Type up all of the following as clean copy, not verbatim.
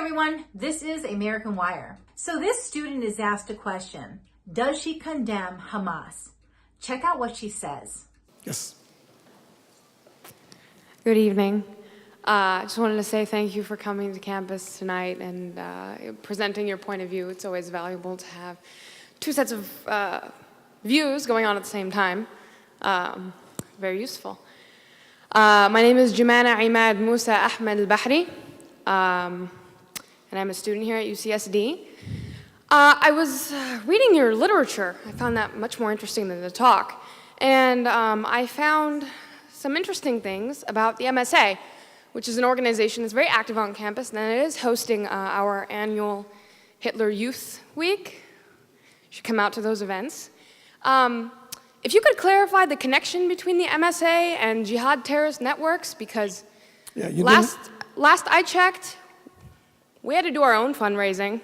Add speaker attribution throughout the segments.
Speaker 1: everyone, this is American Wire. So this student is asked a question. Does she condemn Hamas? Check out what she says.
Speaker 2: Yes.
Speaker 3: Good evening. I just wanted to say thank you for coming to campus tonight and presenting your point of view. It's always valuable to have two sets of views going on at the same time. Very useful. My name is Jumana Imad Musa Ahmed al-Bahri, and I'm a student here at UCSD. I was reading your literature. I found that much more interesting than the talk. And I found some interesting things about the MSA, which is an organization that's very active on campus, and it is hosting our annual Hitler Youth Week. You should come out to those events. If you could clarify the connection between the MSA and jihad terrorist networks, because last I checked, we had to do our own fundraising,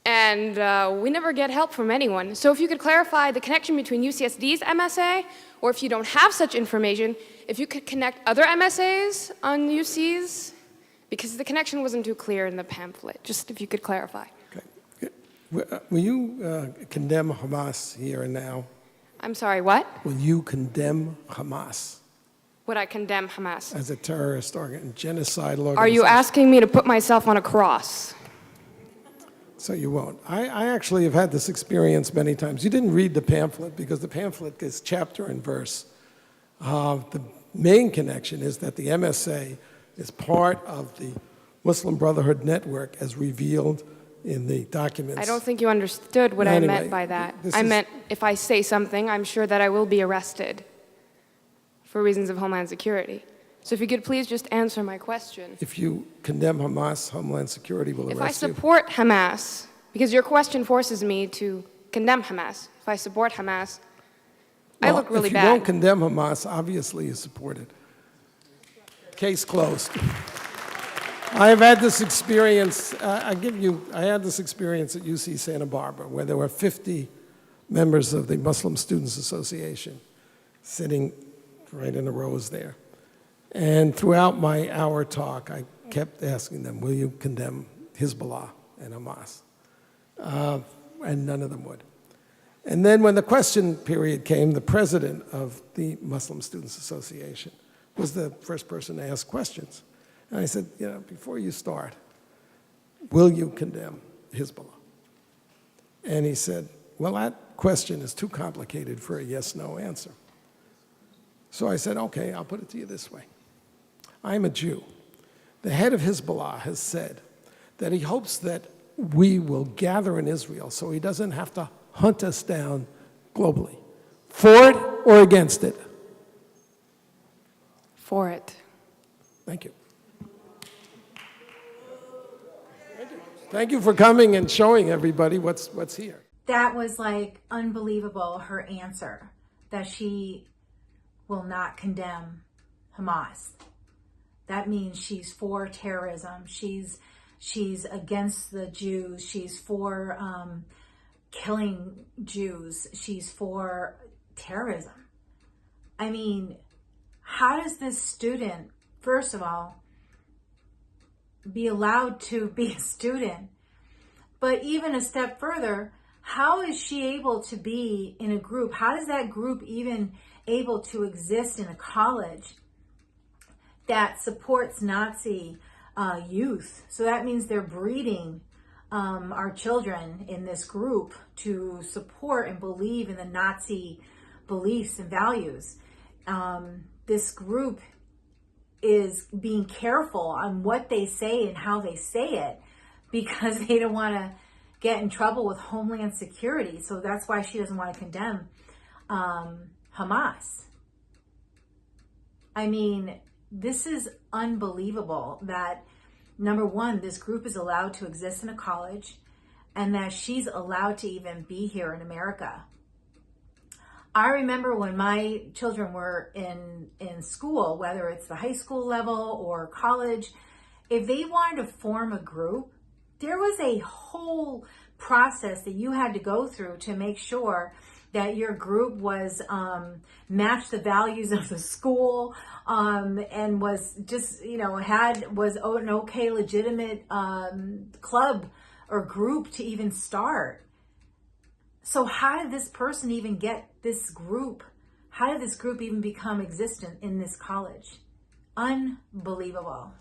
Speaker 3: and we never get help from anyone. So if you could clarify the connection between UCSD's MSA, or if you don't have such information, if you could connect other MSAs on UC's, because the connection wasn't too clear in the pamphlet. Just if you could clarify.
Speaker 2: Okay. Will you condemn Hamas here and now?
Speaker 3: I'm sorry, what?
Speaker 2: Will you condemn Hamas?
Speaker 3: Would I condemn Hamas?
Speaker 2: As a terrorist genocidal organization?
Speaker 3: Are you asking me to put myself on a cross?
Speaker 2: So you won't. I actually have had this experience many times. You didn't read the pamphlet because the pamphlet is chapter and verse. The main connection is that the MSA is part of the Muslim Brotherhood network as revealed in the documents.
Speaker 3: I don't think you understood what I meant by that. I meant if I say something, I'm sure that I will be arrested for reasons of Homeland Security. So if you could please just answer my question.
Speaker 2: If you condemn Hamas, Homeland Security will arrest you.
Speaker 3: If I support Hamas, because your question forces me to condemn Hamas. If I support Hamas, I look really bad.
Speaker 2: If you don't condemn Hamas, obviously you support it. Case closed. I have had this experience, I had this experience at UC Santa Barbara where there were 50 members of the Muslim Students Association sitting right in the rows there. And throughout my hour talk, I kept asking them, will you condemn Hezbollah and Hamas? And none of them would. And then when the question period came, the president of the Muslim Students Association was the first person to ask questions. And I said, before you start, will you condemn Hezbollah? And he said, well, that question is too complicated for a yes-no answer. So I said, okay, I'll put it to you this way. I'm a Jew. The head of Hezbollah has said that he hopes that we will gather in Israel so he doesn't have to hunt us down globally. For it or against it?
Speaker 3: For it.
Speaker 2: Thank you. Thank you for coming and showing everybody what's here.
Speaker 1: That was like unbelievable, her answer, that she will not condemn Hamas. That means she's for terrorism. She's against the Jews. She's for killing Jews. She's for terrorism. I mean, how does this student, first of all, be allowed to be a student? But even a step further, how is she able to be in a group? How does that group even able to exist in a college that supports Nazi youth? So that means they're breeding our children in this group to support and believe in the Nazi beliefs and values. This group is being careful on what they say and how they say it because they don't want to get in trouble with Homeland Security. So that's why she doesn't want to condemn Hamas. I mean, this is unbelievable that, number one, this group is allowed to exist in a college and that she's allowed to even be here in America. I remember when my children were in school, whether it's the high school level or college, if they wanted to form a group, there was a whole process that you had to go through to make sure that your group was matched the values of the school, and was just, was an okay, legitimate club or group to even start. So how did this person even get this group? How did this group even become existent in this college? Unbelievable.